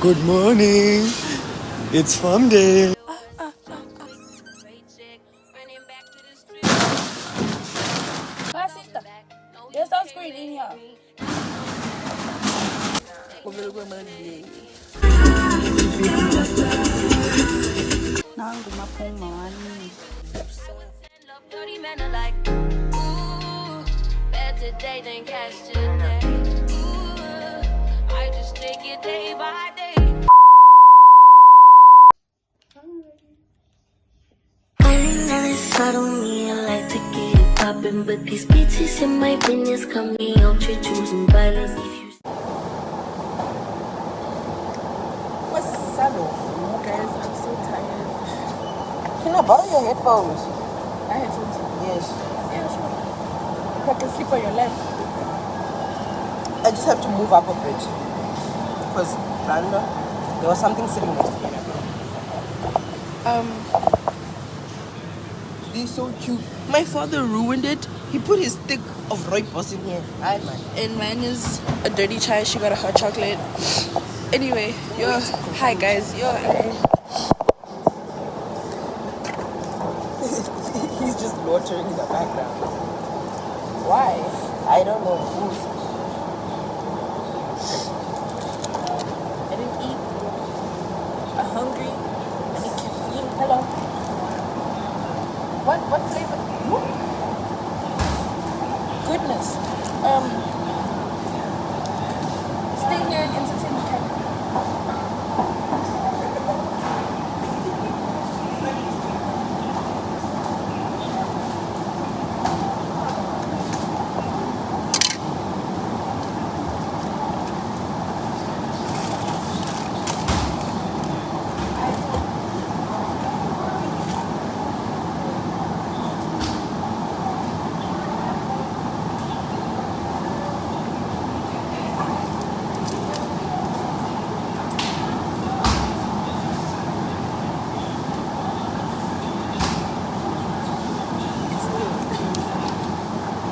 Good morning. It's fun day. My sister, there's sunscreen in here. Nangu maphuma wani. Today than yesterday. I just take it day by day. I don't need a like to get it poppin', but these bitches in my business come me out here choosing violence. If you What's the saddle? Guys, I'm so tired. Can I borrow your headphones? I had to. Yes. Yeah, sure. I can sleep on your lap. I just have to move up a bit. Because, there was something sitting next to me. They're so cute. My father ruined it. He put his stick of rooibos in here. Hi, man. And mine is a dirty chai. She got a hot chocolate. Anyway, hi guys. He's just loitering in the background. Why? I don't know. I didn't eat. I'm hungry. I need caffeine. Hello. What flavor? Goodness. Stay here and entertain the cat.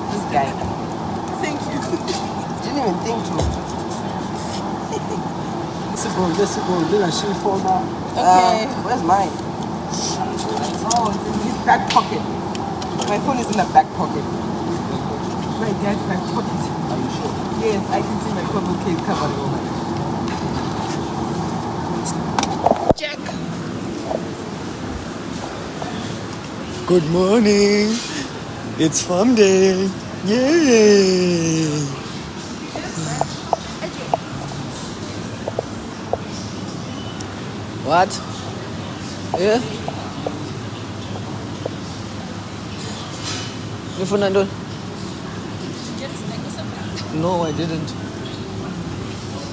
This guy. Thank you. Didn't even think to. Let's go. Okay. Where's mine? Oh, it's in his back pocket. My phone is in the back pocket. My dad's back pocket. Are you sure? Yes, I can see my purple case covered over. Check. Good morning. It's fun day. Yay. What? Yeah? Your phone and No, I didn't.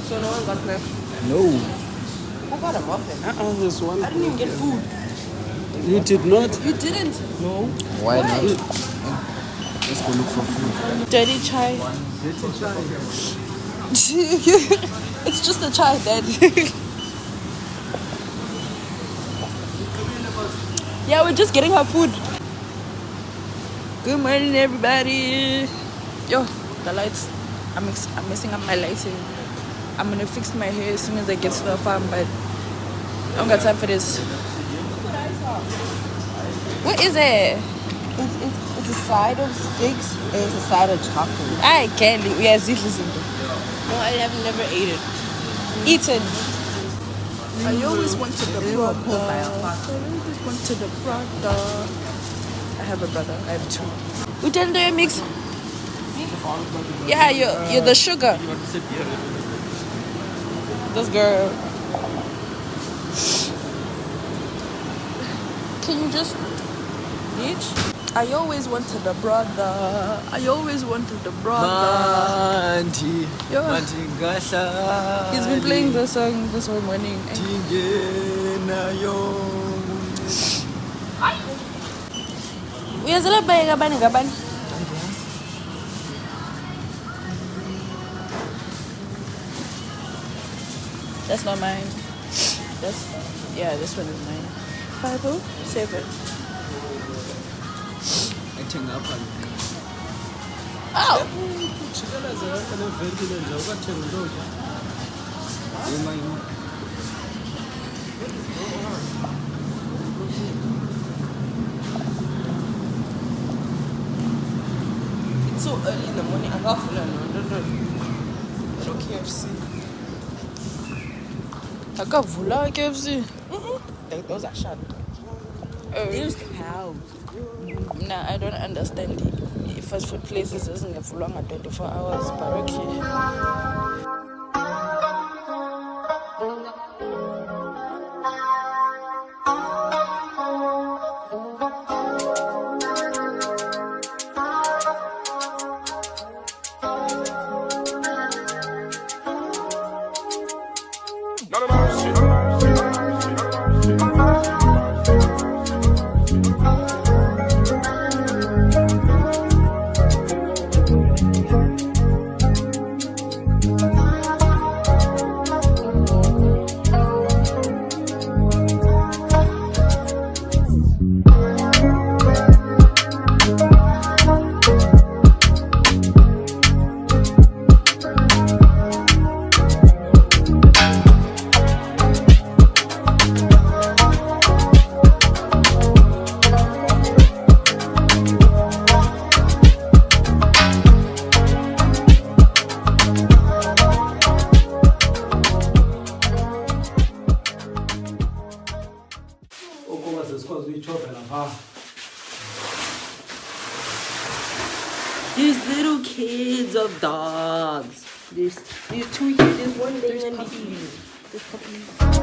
So no one got left. No. Who got a muffin? This one. I didn't even get food. You did not? You didn't? No. Why not? Let's go look for food. Dirty chai. It's just a chai, Dad. Yeah, we're just getting her food. Good morning, everybody. Yo, the lights. I'm messing up my lighting. I'm gonna fix my hair as soon as I get to the farm, but I don't got time for this. What is it? It's a side of sticks and it's a side of chocolate. I can't. We are listen. No, I have never ate it. Eaten. I always wanted the They were pulled by a brother. fox. I always wanted a brother. I have a brother. I have two. We didn't do a mix. Yeah, you're the sugar. This girl. Can you just, bitch? I always wanted a brother. I always wanted a brother. Auntie. Yeah. He's been playing the song this whole morning. Uyazilabheka abanye ngabanye. That's not mine. This one is mine. 507. Oh! KFC. Akavula KFC. Those are shut. There's cows. Nah, I don't understand it. Fast food places doesn't have longer 24 hours, but okay. These little kids of dogs. There's two here. There's one laying on the TV. There's puppies.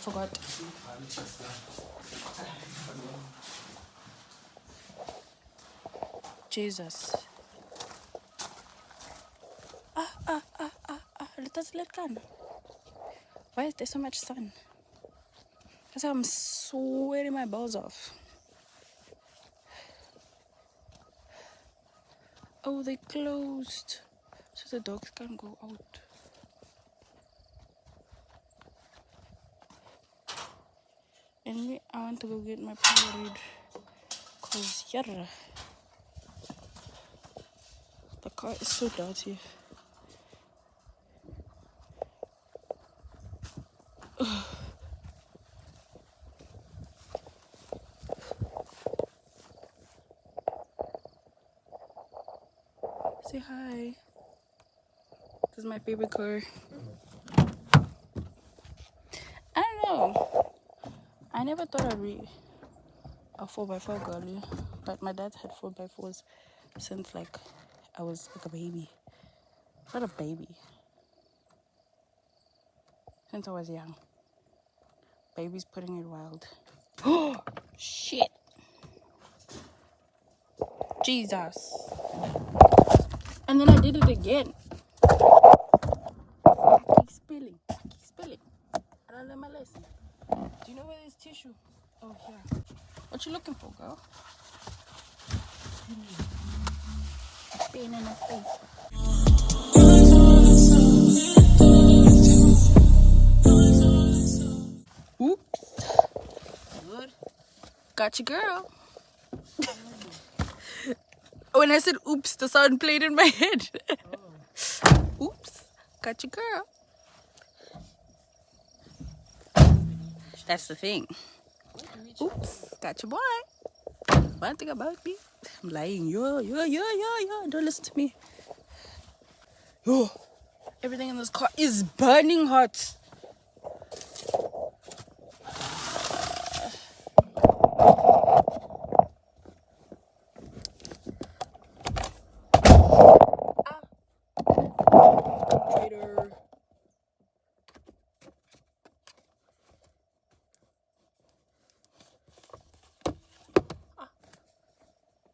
forgot. Jesus. Let us let go. Why is there so much sun? Because I'm sweating my balls off. Oh, they closed. So the dogs can't go out. Anyway, I want to go get my Powerade. Because, yeah, the car is so dirty. Say hi. This is my favorite car. I don't know. I never thought I'd be a 4x4 girl, but my dad had 4x4s since like I was like a baby. Not a baby. Since I was young. Baby's putting it wild. Oh shit. Jesus. And then I did it again. I keep spilling. I don't learn my lesson. Do you know where there's tissue? Oh, here. What you looking for, girl? Pain in the face. Oops. Good. Got you, girl. When I said oops, the sound played in my head. Oops. Got you, girl. That's the thing. Oops. Got your boy. One thing about me. I'm lying. Yo. Don't listen to me. Yo. Everything in this car is burning hot. Traitor.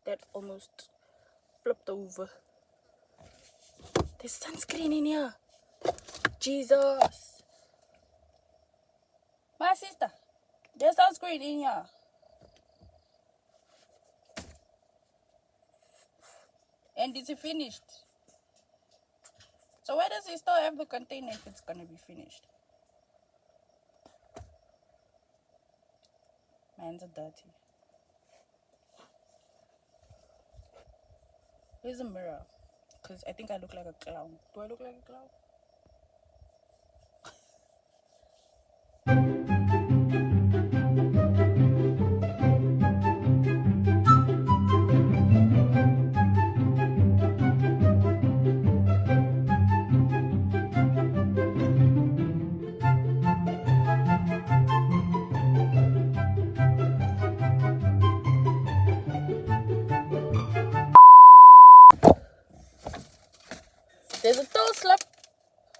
That almost flipped over. There's sunscreen in here. Jesus. My sister. There's sunscreen in here. And it's finished. So why does he still have the container if it's gonna be finished? My hands are dirty. Where's the mirror? Because I think I look like a clown. Do I look like a clown? There's a toe slap.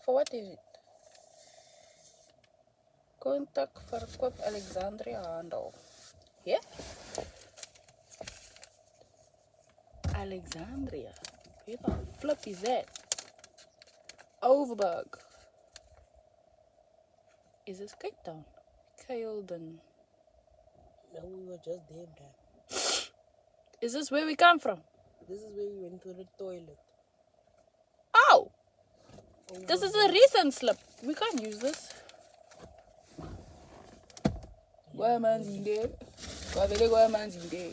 For what is it? Contact verkoop Alexandria handel. Yeah? Alexandria. Where the flip is that? Overberg. Is this Cape Town? Kailden. No, we were just there, Dad. Is this where we come from? This is where we went to the toilet. Oh! This is a recent slip. We can't use this. Where man's in there? Where man's in there?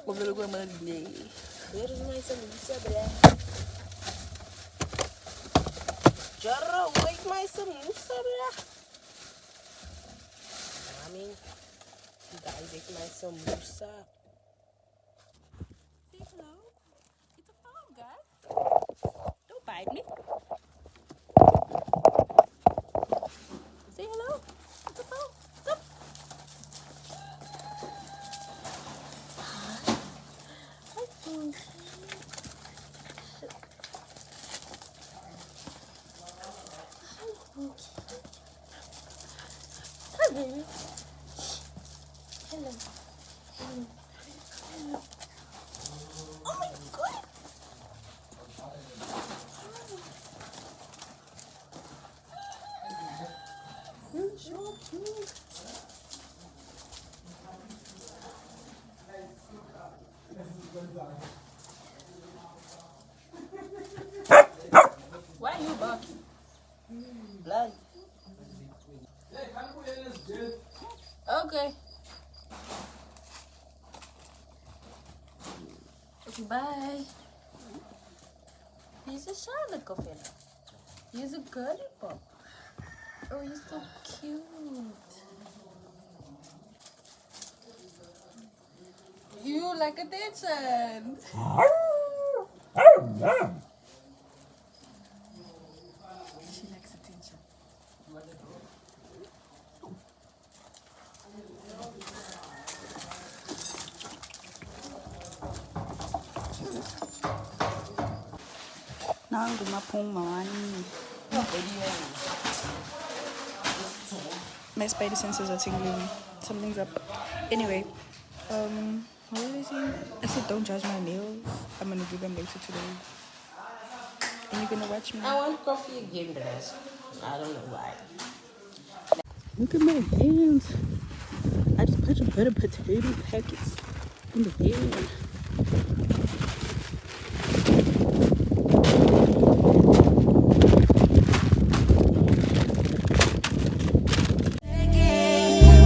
Where man's in there? Where is my samosa, bruh? Jarrah, where's my samosa, bruh? Mommy, you guys ate my samosa. Say hello. It's a phone, guys. Don't bite me. Say hello. It's a phone. Come. baby. Hello. Oh my god. You're so cute. Why are you barking? Blood. Okay. Okay, bye. He's a shy little fella. He's a girly pop. Oh, you're so cute. You like attention. She likes attention. Now I'm going to pull my money. My spidey senses are tingling. Something's up. Anyway, what was I saying? I said don't judge my nails. I'm gonna do them later today. And you're gonna watch me. I want coffee again, dress. I don't know why. Look at my hands. I just put a bit of potato packets in the bed.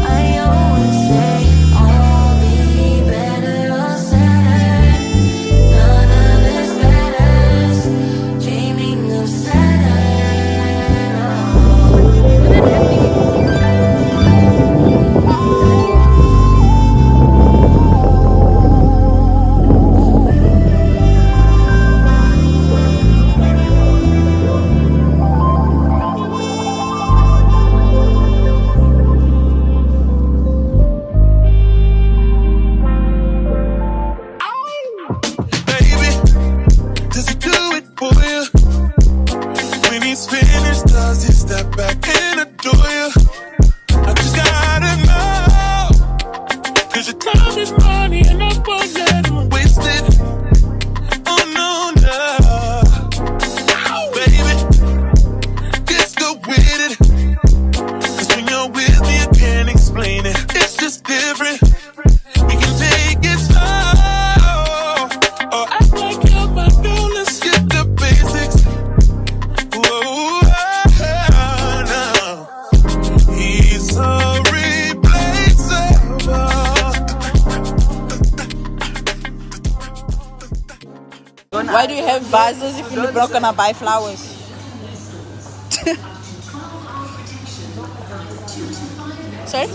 I always say I'll be better or sadder. None of this matters. Dreaming of Baby, does he do it for you? When he's finished, does he step back and adore you? I just gotta know, 'cause your time is money and I won't let him waste it. Oh no, no. Baby, just go with it. 'Cause when you're with me, I can't explain it. It's just different. We can take it slow. Or act like you're my girl, let's get the basics. Whoa, no. He's so replaceable. Why do you have vases if you're not gonna buy flowers? Sorry?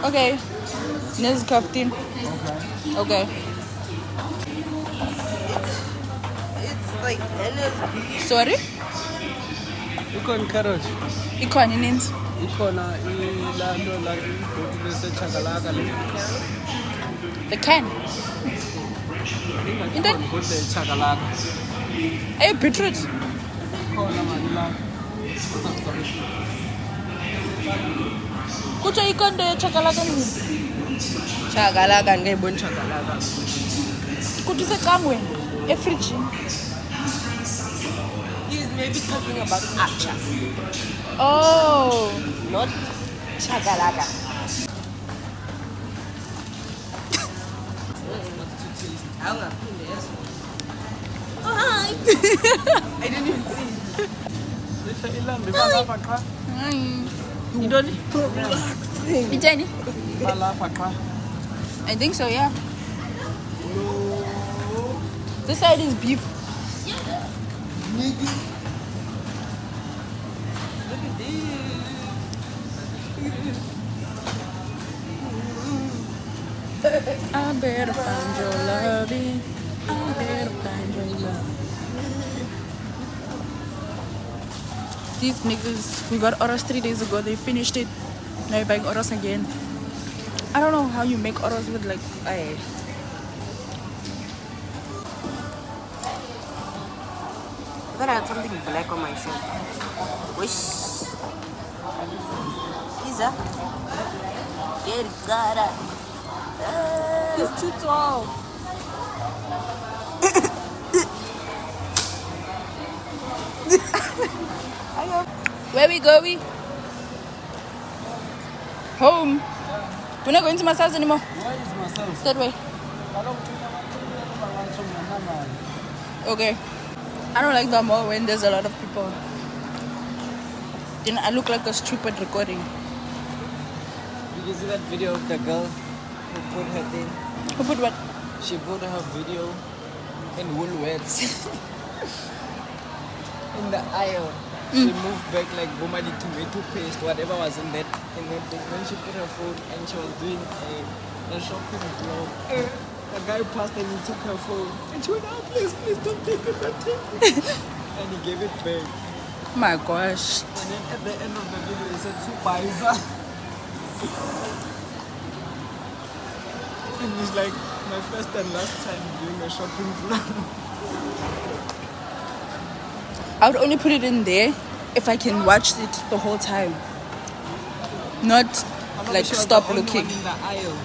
Okay. Nails crafting. Okay. It's like Sorry? Ikon carrot. Ikhona inint. Ikhona ilando la ibhoti bese chakalaka le. The can. Into Ibhoti chakalaka. hey beetroot. Ikhona mali la. Kutsho ikonde chakalaka ni. chakalaka, ngayibona chakalaka. Kuthi secangweni efridge. He's maybe talking about acha, Oh. not chakalaka. Hi. I didn't even see it. Letha ilambe balapha qha. You don't It's any? Balapha qha. I think so, yeah. This side is beef. I better find your loving. I better find your love. These niggas, we got oros 3 days ago. They finished it. Now you're buying oros again. I don't know how you make oros with like I thought I had something black on my shirt. Wish. Isa. Get it, Zara. It's too tall. Where we going? Home. We're not going to Masa's anymore. Where is myself? That way. Okay. I don't like the mall when there's a lot of people. Then I look like a stupid recording. Did you see that video of the girl who put her thing? Who put what? She put her video in Woolworths. In the aisle. She moved back like Bomadi tomato paste, whatever was in that thing. When she put her phone and she was doing a shopping vlog. The guy passed and he took her phone. And she went, oh, please don't take it, don't take it. And he gave it back. My gosh. And then at the end of the video, he said, Supaiza. And it's like my first and last time doing a shopping vlog. I would only put it in there if I can watch it the whole time. Not like She was stop the only looking. one in the aisle.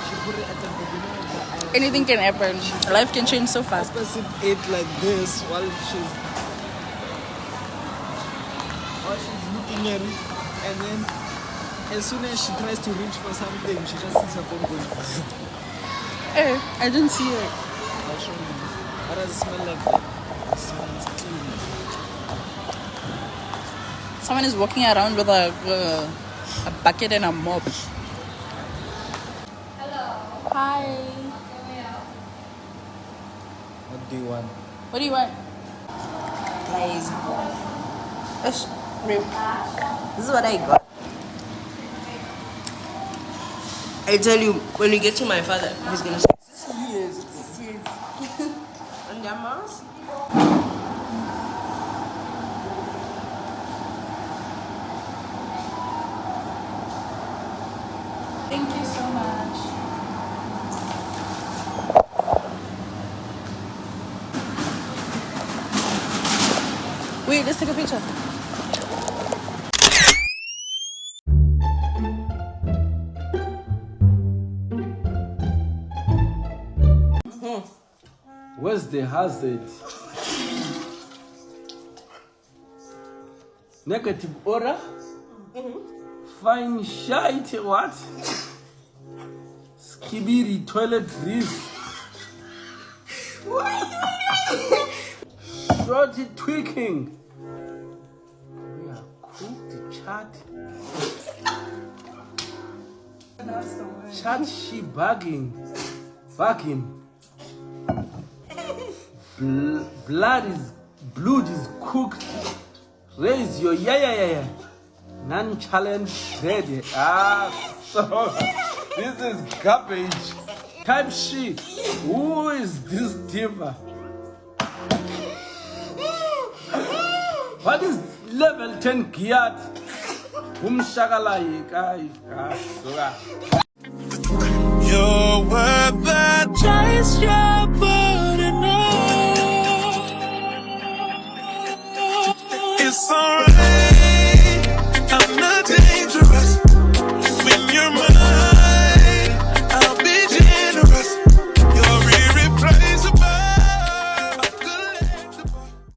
She put it at the beginning of the aisle. Anything can happen. Life can change so fast. Person ate like this while she's looking at it, and then as soon as she tries to reach for something, she just sees her phone going. Hey, I didn't see it. I'll show you. What does it smell like? That? It smells clean. Someone is walking around with a bucket and a mop. Hello. Hi. What do you want? What do you want? Guys, Rib. this is what I got. I tell you, when we get to my father, he's gonna say, yes. And your mouse? Thank you so much. Wait, let's take a picture. Where's the hazard? Negative aura? Fine shite, what? Skibidi toilet grease. Shorty tweaking. We are cooked, chat. Chat she bugging. Blood is cooked. Raise your yeah. Non-challenge ready. So this is garbage. Type shit. Who is this diva? What is level 10 Giat? You're worth the chase, yeah.